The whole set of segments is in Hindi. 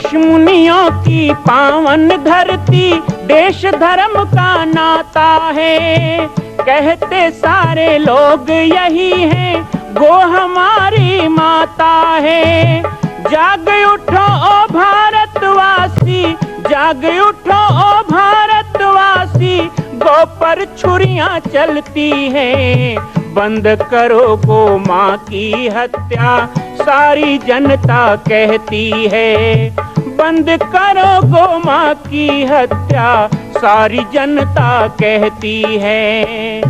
ऋषि मुनियों की पावन धरती, देश धर्म का नाता है। कहते सारे लोग यही हैं, गो हमारी माता है। जाग उठो ओ भारतवासी, जाग उठो ओ भारतवासी, गो पर छुरियां चलती हैं। बंद करो गो माँ की हत्या, सारी जनता कहती है। बंद करो गो माँ की हत्या, सारी जनता कहती है।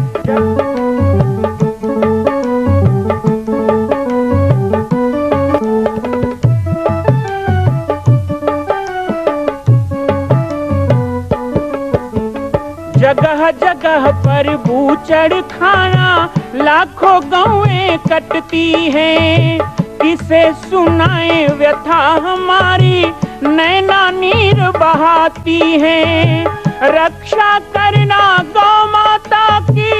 जगह जगह पर बूचड़ खाना, लाखों गौएं कटती हैं। किसे सुनाए व्यथा हमारी, नैना नीर बहाती हैं। रक्षा करना गौ माता की,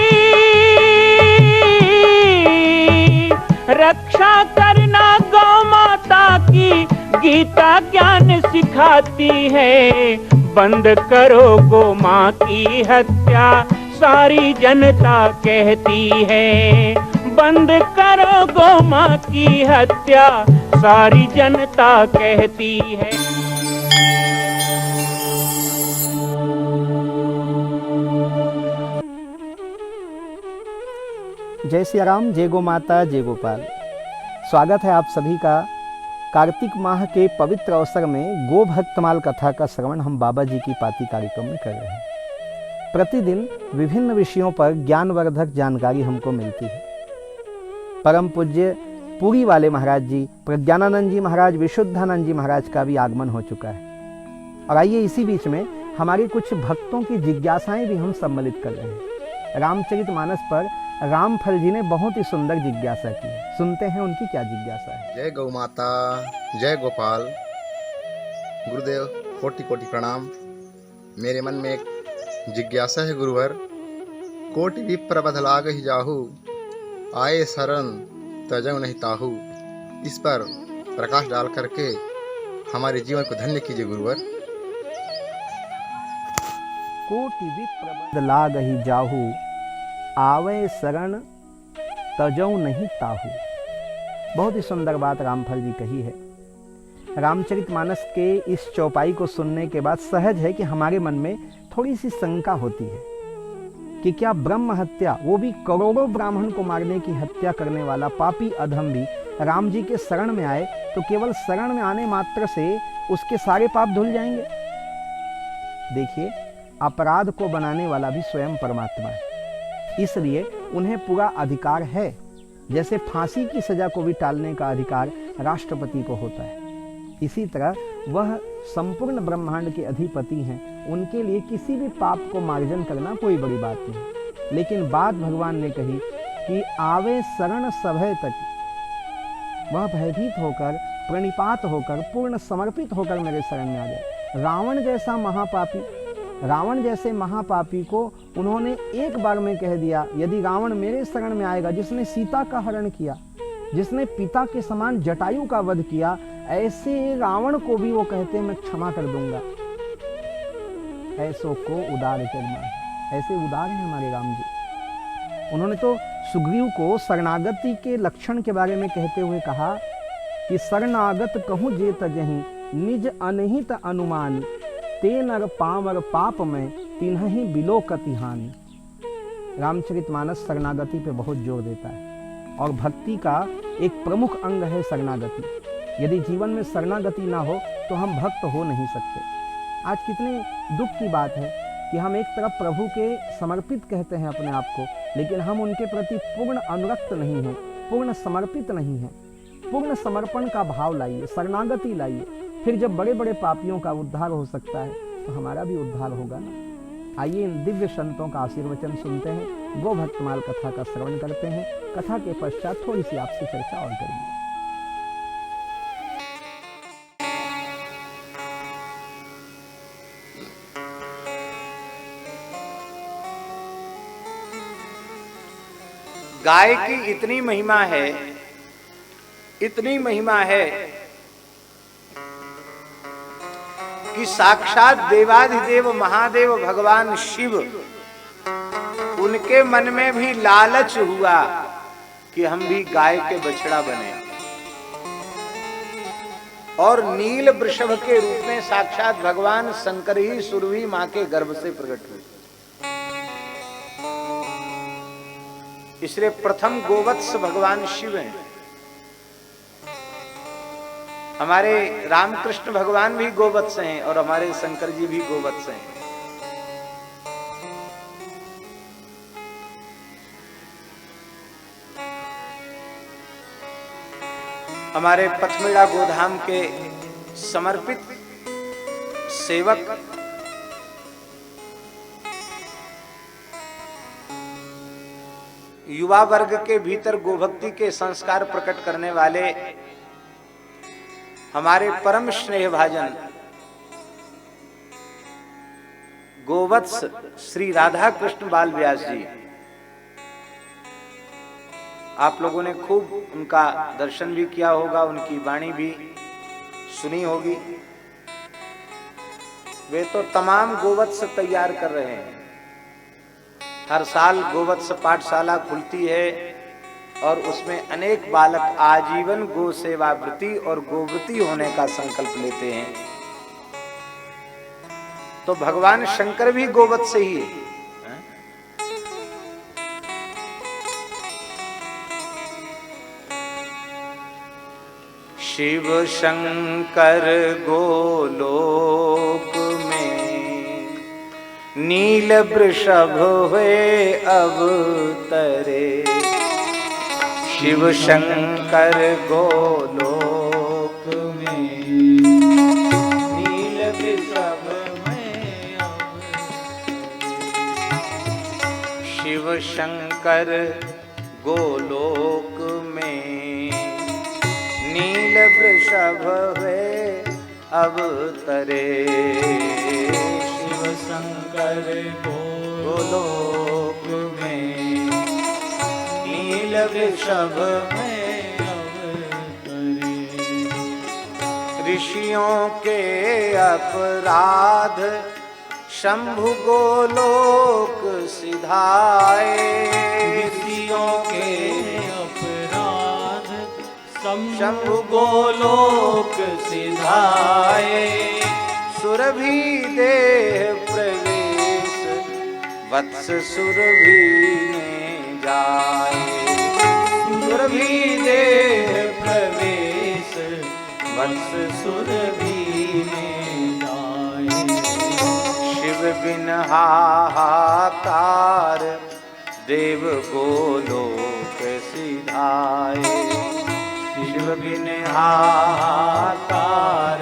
रक्षा करना गौ माता की, गीता ज्ञान सिखाती है। बंद करो गो माँ की हत्या, सारी जनता कहती है। बंद करो गो माँ की हत्या, सारी जनता कहती है। जय सिया राम, जय गो माता, जय गोपाल। स्वागत है आप सभी का। कार्तिक माह के पवित्र अवसर में गो भक्तमाल कथा का श्रवण हम बाबा जी की पाती कार्यक्रम में कर रहे हैं। प्रतिदिन विभिन्न विषयों पर ज्ञानवर्धक जानकारी हमको मिलती है। परम पूज्य पुरी वाले महाराज जी, प्रज्ञानानंद जी महाराज, विशुद्धानंद जी महाराज का भी आगमन हो चुका है। और आइए इसी बीच में हमारी कुछ भक्तों की जिज्ञासाएं भी हम सम्मिलित कर रहे हैं। रामचरितमानस पर रामफल जी ने बहुत ही सुंदर जिज्ञासा की है। सुनते हैं उनकी क्या जिज्ञासा है। जय गौ माता, जय गोपाल। गुरुदेव कोटि कोटि प्रणाम। मेरे मन में एक जिज्ञासा है गुरुवर। कोटि विप्र बदलाग ही जाहू, आए शरण तजऊ नहीं ताहू। इस पर प्रकाश डाल करके हमारे जीवन को धन्य कीजिए गुरुवर। कोटि विप्र बदलाग ही जाहू, आवे शरण तजऊ नहीं ताहू। बहुत ही सुंदर बात रामफल जी कही है। रामचरितमानस के इस चौपाई को सुनने के बाद सहज है कि हमारे मन में थोड़ी सी शंका होती है कि क्या ब्रह्म हत्या, वो भी करोड़ों ब्राह्मण को मारने की हत्या करने वाला पापी अधम भी राम जी के शरण में आए तो केवल शरण में आने मात्र से उसके सारे पाप धुल जाएंगे? देखिए, अपराध को बनाने वाला भी स्वयं परमात्मा है, इसलिए उन्हें पूरा अधिकार है। जैसे फांसी की सजा को भी टालने का अधिकार राष्ट्रपति को होता है, इसी तरह वह संपूर्ण ब्रह्मांड के अधिपति हैं। उनके लिए किसी भी पाप को मार्जन करना कोई बड़ी बात नहीं। लेकिन बात भगवान ने कही कि आवे शरण सभय तक, वह भयभीत होकर, प्रणिपात होकर, पूर्ण समर्पित होकर मेरे शरण में आ जाए। रावण जैसा महापापी, रावण जैसे महापापी को उन्होंने एक बार में कह दिया, यदि रावण मेरे शरण में आएगा, जिसने सीता का हरण किया, जिसने पिता के समान जटायु का वध किया, ऐसे रावण को भी वो कहते हैं मैं क्षमा कर दूंगा। ऐसो को उदार जगमा, ऐसे उदार हैं हमारे राम जी। उन्होंने तो सुग्रीव को शरणागति के लक्षण के बारे में कहते हुए कहा कि शरणागत कहूँ जे तजहि, निज अनहित अनुमान, ते नर पावर पाप में तिन्हि बिलोकति हानि। रामचरितमानस शरणागति पे बहुत जोर देता है और भक्ति का एक प्रमुख अंग है शरणागति। यदि जीवन में शरणागति ना हो तो हम भक्त हो नहीं सकते। आज कितने दुख की बात है कि हम एक तरफ प्रभु के समर्पित कहते हैं अपने आप को, लेकिन हम उनके प्रति पूर्ण अनुरक्त नहीं हैं, पूर्ण समर्पित नहीं हैं। पूर्ण समर्पण का भाव लाइए, शरणागति लाइए, फिर जब बड़े बड़े पापियों का उद्धार हो सकता है तो हमारा भी उद्धार होगा ना। आइए इन दिव्य संतों का आशीर्वचन सुनते हैं, गो भक्तमाल कथा का श्रवण करते हैं। कथा के पश्चात थोड़ी सी आपसे चर्चा और करेंगे। गाय की इतनी महिमा है, इतनी महिमा है कि साक्षात देवाधिदेव महादेव भगवान शिव, उनके मन में भी लालच हुआ कि हम भी गाय के बछड़ा बने, और नील वृषभ के रूप में साक्षात भगवान शंकर ही सुरभि मां के गर्भ से प्रकट हुए। इसलिए प्रथम गोवत्स भगवान शिव हैं। हमारे रामकृष्ण भगवान भी गोवत्स हैं और हमारे शंकर जी भी गोवत्स हैं। हमारे पथमेड़ा गोधाम के समर्पित सेवक युवा वर्ग के भीतर गोभक्ति के संस्कार प्रकट करने वाले हमारे परम स्नेह भाजन गोवत्स श्री राधा कृष्ण बाल व्यास जी, आप लोगों ने खूब उनका दर्शन भी किया होगा, उनकी वाणी भी सुनी होगी। वे तो तमाम गोवत्स तैयार कर रहे हैं। हर साल गोवत्स पाठशाला खुलती है और उसमें अनेक बालक आजीवन गो सेवावृत्ति और गोवृत्ति होने का संकल्प लेते हैं। तो भगवान शंकर भी गोवत्स ही है। शिव शंकर गोलोक में नील वृषभ हुए अवतरे। शिव शंकर गोलोक में नील वृषभ में शिव शंकर गोलोक में नील वृषभ हुए अवतरे। शिव शंकर गोलोक में नील वृषभ में अवतरे। ऋषियों के अपराध शंभु गोलोक सिधाए। ऋषियों के अपराध शंभु गोलोक सिधाए। सुरभि देह प्रवेश वत्स सुरभि में जाए। सुरभि देह प्रवेश वत्स सुरभि में जाए। शिव बिन हाहाकार देव गोलोक सिधाए। शिव बिन हाहाकार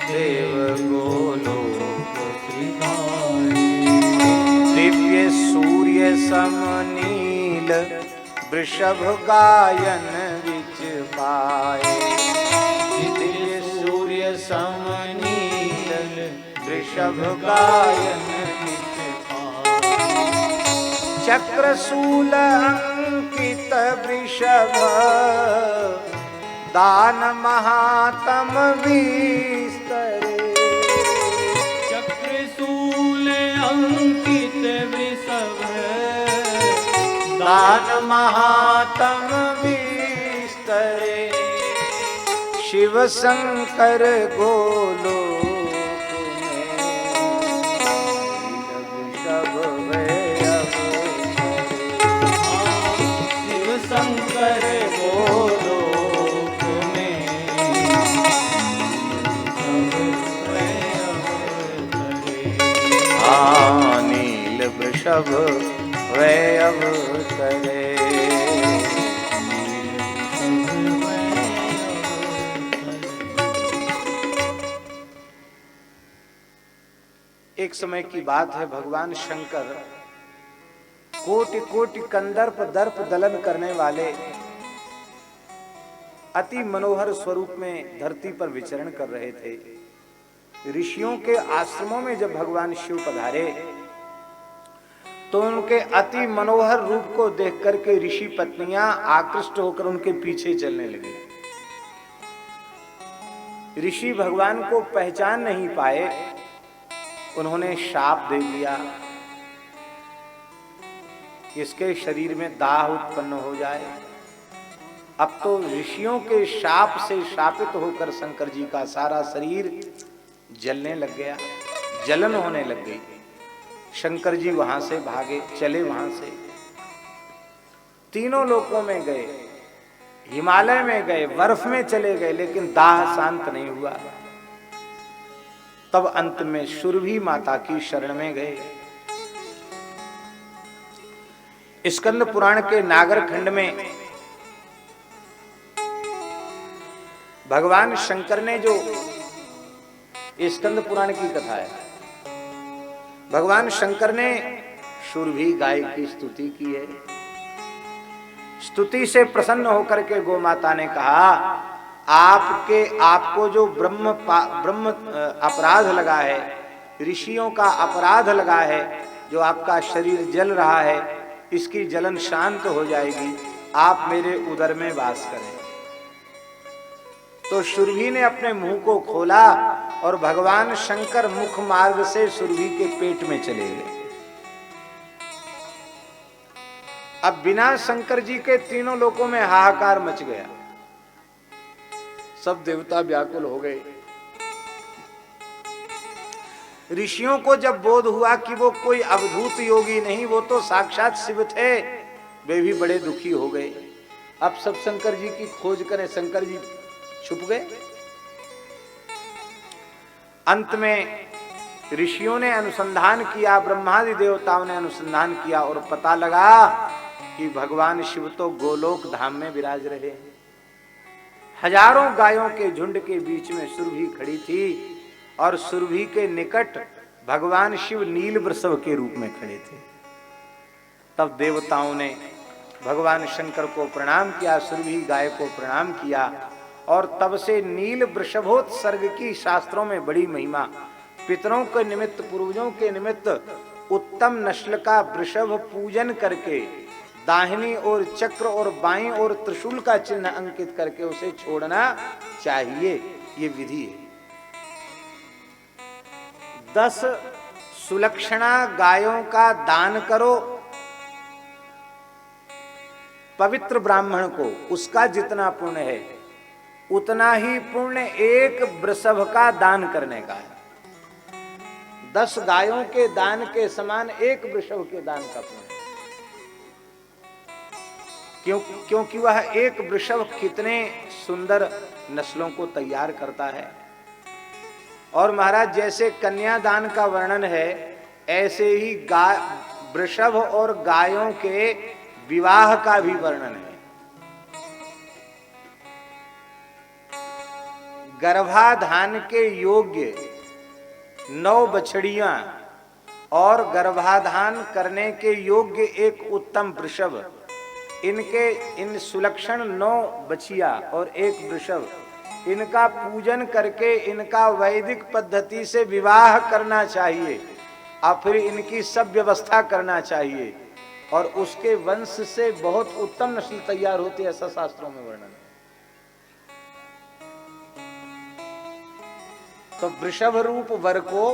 देव गोलोक सिधाए। दिव्य सूर्य समनील वृषभ गायन विच पाए। दिव्य सूर्य समनील वृषभ गायन विच पाए। चक्रशूल अंकित वृषभ दान महातम विस्तरे। चक्रशूल अंकित वृषभ दान महातम विस्तरे। शिव शंकर गोलोक में वृषभ वे अवतरे। शिव शंकर गोलोक में नील वृषभ वे अवतरे। एक समय की बात है, भगवान शंकर कोटि कोटि कंदर्प दर्प दलन करने वाले अति मनोहर स्वरूप में धरती पर विचरण कर रहे थे। ऋषियों के आश्रमों में जब भगवान शिव पधारे तो उनके अति मनोहर रूप को देख करके ऋषि पत्नियां आकृष्ट होकर उनके पीछे चलने लगी। ऋषि भगवान को पहचान नहीं पाए, उन्होंने शाप दे दिया कि इसके शरीर में दाह उत्पन्न हो जाए। अब तो ऋषियों के शाप से शापित होकर शंकर जी का सारा शरीर जलने लग गया, जलन होने लग गई। शंकर जी वहां से भागे, चले वहां से, तीनों लोकों में गए, हिमालय में गए, बर्फ में चले गए, लेकिन दाह शांत नहीं हुआ। तब अंत में सुरभि माता की शरण में गए। स्कंद पुराण के नागर खंड में भगवान शंकर ने जो, स्कंद पुराण की कथा है, भगवान शंकर ने सुरभि गाय की स्तुति की है। स्तुति से प्रसन्न होकर के गौ माता ने कहा, आपको जो ब्रह्म अपराध लगा है, ऋषियों का अपराध लगा है, जो आपका शरीर जल रहा है, इसकी जलन शांत हो जाएगी, आप मेरे उदर में वास करें। तो सुरभि ने अपने मुंह को खोला और भगवान शंकर मुख मार्ग से सुरभि के पेट में चले गए। अब बिना शंकर जी के तीनों लोकों में हाहाकार मच गया, सब देवता व्याकुल हो गए। ऋषियों को जब बोध हुआ कि वो कोई अवधूत योगी नहीं, वो तो साक्षात शिव थे, वे भी बड़े दुखी हो गए। अब सब शंकर जी की खोज करें, शंकर जी छुप गए। अंत में ऋषियों ने अनुसंधान किया, ब्रह्मादि देवताओं ने अनुसंधान किया और पता लगा कि भगवान शिव तो गोलोक धाम में विराज रहे हैं। हजारों गायों के झुंड के बीच में सुरभि खड़ी थी और सुरभि के निकट भगवान शिव नील वृषभ के रूप में खड़े थे। तब देवताओं ने भगवान शंकर को प्रणाम किया, सुरभि गाय को प्रणाम किया, और तब से नील वृषभोत्सर्ग की शास्त्रों में बड़ी महिमा। पितरों के निमित्त, पूर्वजों के निमित्त उत्तम नस्ल का वृषभ पूजन करके दाहिनी ओर चक्र और बाईं ओर त्रिशूल का चिन्ह अंकित करके उसे छोड़ना चाहिए, ये विधि है। 10 सुलक्षणा गायों का दान करो पवित्र ब्राह्मण को, उसका जितना पुण्य है उतना ही पुण्य एक वृषभ का दान करने का है। 10 गायों के दान के समान एक वृषभ के दान का पुण्य। क्योंकि वह एक वृषभ कितने सुंदर नस्लों को तैयार करता है। और महाराज, जैसे कन्यादान का वर्णन है, ऐसे ही वृषभ और गायों के विवाह का भी वर्णन है। गर्भाधान के योग्य 9 बछड़ियां और गर्भाधान करने के योग्य एक उत्तम वृषभ, इन सुलक्षण 9 बछिया और एक वृषभ, इनका पूजन करके इनका वैदिक पद्धति से विवाह करना चाहिए और फिर इनकी सब व्यवस्था करना चाहिए, और उसके वंश से बहुत उत्तम नस्ल तैयार होती है, ऐसा शास्त्रों में वर्णन है। तो वृषभ रूप वर को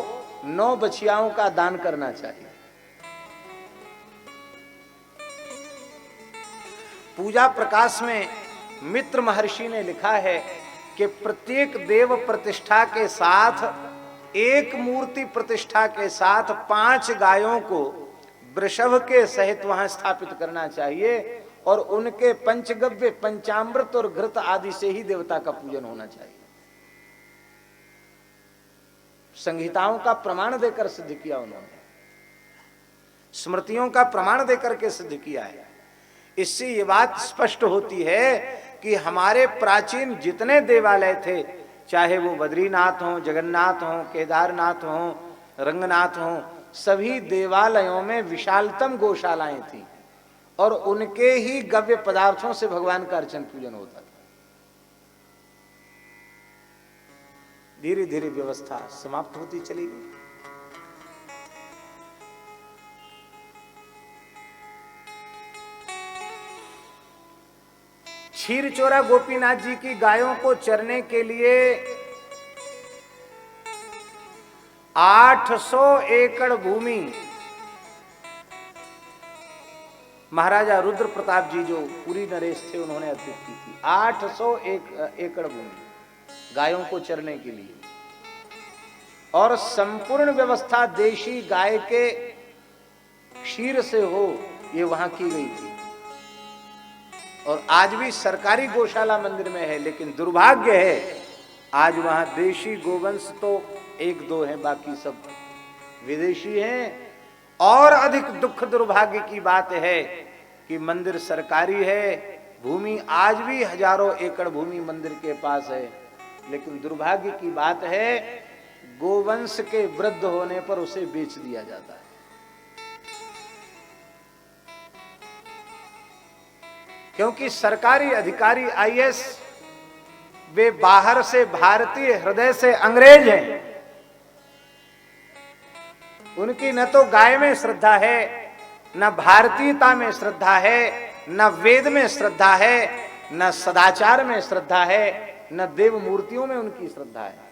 9 बछियाओं का दान करना चाहिए। पूजा प्रकाश में मित्र महर्षि ने लिखा है कि प्रत्येक देव प्रतिष्ठा के साथ, एक मूर्ति प्रतिष्ठा के साथ 5 गायों को वृषभ के सहित वहां स्थापित करना चाहिए, और उनके पंचगव्य, पंचामृत और घृत आदि से ही देवता का पूजन होना चाहिए। संहिताओं का प्रमाण देकर सिद्ध किया उन्होंने, स्मृतियों का प्रमाण देकर के सिद्ध किया है। इससे ये बात स्पष्ट होती है कि हमारे प्राचीन जितने देवालय थे, चाहे वो बद्रीनाथ हो, जगन्नाथ हो, केदारनाथ हो, रंगनाथ हो, सभी देवालयों में विशालतम गौशालाएं थी और उनके ही गव्य पदार्थों से भगवान का अर्चन पूजन होता था। धीरे धीरे व्यवस्था समाप्त होती चली गई। क्षीरचोरा गोपीनाथ जी की गायों को चरने के लिए 800 एकड़ भूमि महाराजा रुद्र प्रताप जी जो पूरी नरेश थे उन्होंने अर्पित की थी। 800 एकड़ भूमि गायों को चरने के लिए, और संपूर्ण व्यवस्था देशी गाय के क्षीर से हो ये वहां की गई थी। और आज भी सरकारी गौशाला मंदिर में है, लेकिन दुर्भाग्य है आज वहां देशी गोवंश तो 1-2 हैं, बाकी सब विदेशी हैं। और अधिक दुख दुर्भाग्य की बात है कि मंदिर सरकारी है, भूमि आज भी हजारों एकड़ भूमि मंदिर के पास है, लेकिन दुर्भाग्य की बात है गोवंश के वृद्ध होने पर उसे बेच दिया जाता है। क्योंकि सरकारी अधिकारी आईएएस वे बाहर से भारतीय, हृदय से अंग्रेज हैं। उनकी न तो गाय में श्रद्धा है, न भारतीयता में श्रद्धा है, न वेद में श्रद्धा है, न सदाचार में श्रद्धा है, न देव मूर्तियों में उनकी श्रद्धा है।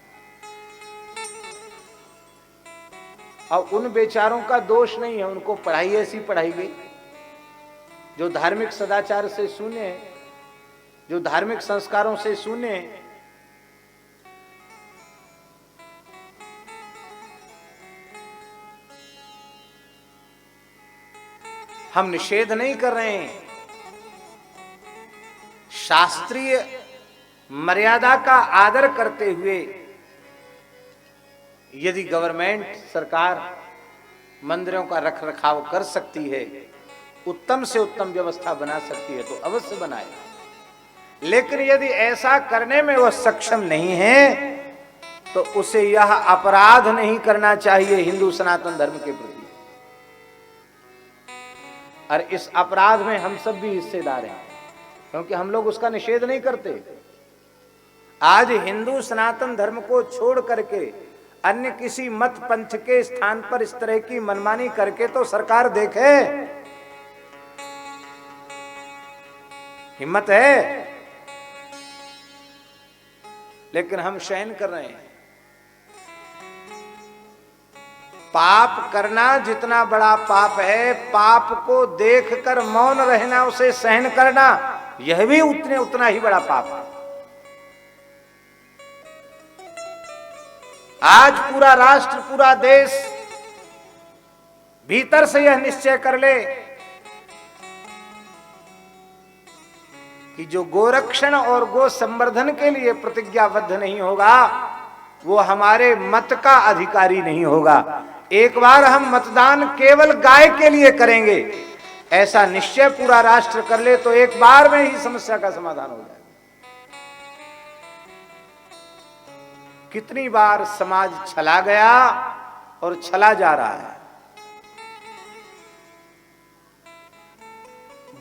और उन बेचारों का दोष नहीं है, उनको पढ़ाई ऐसी पढ़ाई गई जो धार्मिक सदाचार से शून्य है, जो धार्मिक संस्कारों से शून्य है। हम निषेध नहीं कर रहे हैं, शास्त्रीय मर्यादा का आदर करते हुए यदि गवर्नमेंट सरकार मंदिरों का रखरखाव कर सकती है, उत्तम से उत्तम व्यवस्था बना सकती है तो अवश्य बनाए। लेकिन यदि ऐसा करने में वह सक्षम नहीं है तो उसे यह अपराध नहीं करना चाहिए हिंदू सनातन धर्म के प्रति। और इस अपराध में हम सब भी हिस्सेदार हैं, क्योंकि हम लोग उसका निषेध नहीं करते। आज हिंदू सनातन धर्म को छोड़ करके अन्य किसी मत पंथ के स्थान पर इस तरह की मनमानी करके तो सरकार देखे, हिम्मत है, लेकिन हम शयन कर रहे हैं। पाप करना जितना बड़ा पाप है, पाप को देखकर मौन रहना, उसे सहन करना, यह भी उतना ही बड़ा पाप है। आज पूरा राष्ट्र, पूरा देश भीतर से यह निश्चय कर ले कि जो गोरक्षण और गो संवर्धन के लिए प्रतिज्ञाबद्ध नहीं होगा वो हमारे मत का अधिकारी नहीं होगा। एक बार हम मतदान केवल गाय के लिए करेंगे, ऐसा निश्चय पूरा राष्ट्र कर ले तो एक बार में ही समस्या का समाधान हो जाएगा। कितनी बार समाज छला गया और छला जा रहा है।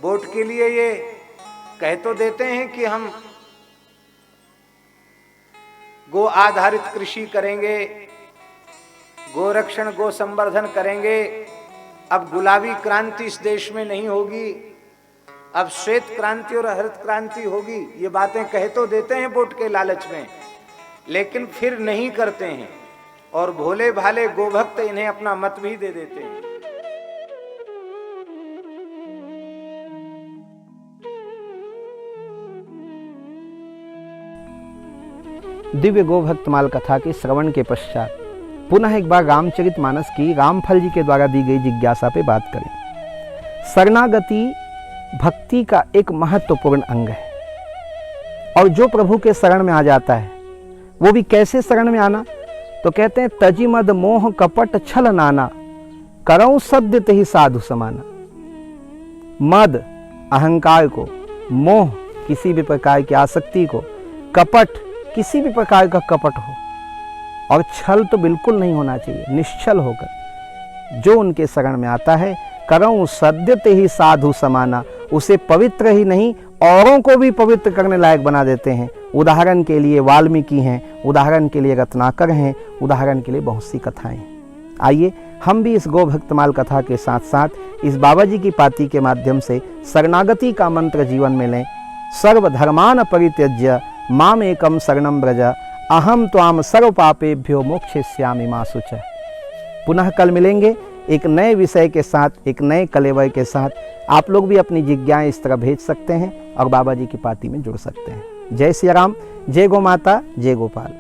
वोट के लिए ये कह तो देते हैं कि हम गो आधारित कृषि करेंगे, गोरक्षण गो संवर्धन करेंगे। अब गुलाबी क्रांति इस देश में नहीं होगी, अब श्वेत क्रांति और हरित क्रांति होगी। ये बातें कह तो देते हैं वोट के लालच में, लेकिन फिर नहीं करते हैं और भोले भाले गोभक्त इन्हें अपना मत भी दे देते हैं। दिव्य गोभक्तमाल कथा के श्रवण के पश्चात पुनः एक बार रामचरितमानस की रामफल जी के द्वारा दी गई जिज्ञासा पे बात करें। शरणागति भक्ति का एक महत्वपूर्ण अंग है, और जो प्रभु के शरण में आ जाता है वो भी कैसे शरण में आना, तो कहते हैं तजी मद मोह कपट छल नाना, करऊं सद्य तेहि साधु समाना। मद अहंकार को, मोह किसी भी प्रकार की आसक्ति को, कपट किसी भी प्रकार का कपट हो, और छल तो बिल्कुल नहीं होना चाहिए। निश्चल होकर जो उनके शरण में आता है, करऊं सद्य तेहि साधु समाना, उसे पवित्र ही नहीं औरों को भी पवित्र करने लायक बना देते हैं। उदाहरण के लिए वाल्मीकि हैं, उदाहरण के लिए रत्नाकर हैं, उदाहरण के लिए बहुत सी कथाएं। आइए हम भी इस गोभक्तमाल कथा के साथ साथ इस बाबा जी की पाती के माध्यम से शरणागति का मंत्र जीवन में लें। सर्वधर्मान परित्यज्य माम एकम शरणं व्रज, अहम त्वाम सर्व पापेभ्यो मोक्षयिष्यामि मा शुचः। पुनः कल मिलेंगे एक नए विषय के साथ, एक नए कलेवर के साथ। आप लोग भी अपनी जिज्ञाएं इस तरह भेज सकते हैं और बाबा जी की पार्टी में जुड़ सकते हैं। जय सिया राम, जय गौ माता, जय गोपाल।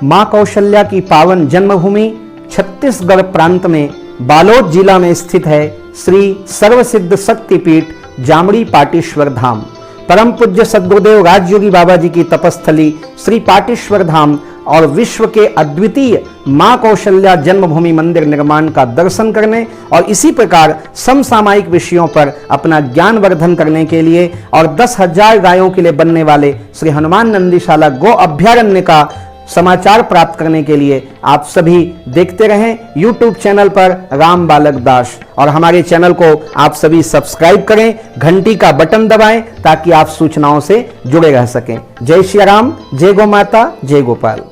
मां कौशल्या की पावन जन्मभूमि छत्तीसगढ़ प्रांत में बालोद जिला में स्थित है श्री सर्वसिद्ध शक्तिपीठ जामड़ी पाटेश्वर धाम। परम पूज्य सद्गुरुदेव राजयोगी बाबा जी की तपस्थली श्री पाटेश्वर धाम और विश्व के अद्वितीय मां कौशल्या जन्मभूमि मंदिर निर्माण का दर्शन करने और इसी प्रकार समसामयिक विषयों पर अपना ज्ञान वर्धन करने के लिए और 10,000 गायों के लिए बनने वाले श्री हनुमान नंदीशाला गो अभ्यारण्य का समाचार प्राप्त करने के लिए आप सभी देखते रहें YouTube चैनल पर राम बालक दास, और हमारे चैनल को आप सभी सब्सक्राइब करें, घंटी का बटन दबाएं ताकि आप सूचनाओं से जुड़े रह सकें। जय श्री राम, जय गौ माता, जय गोपाल।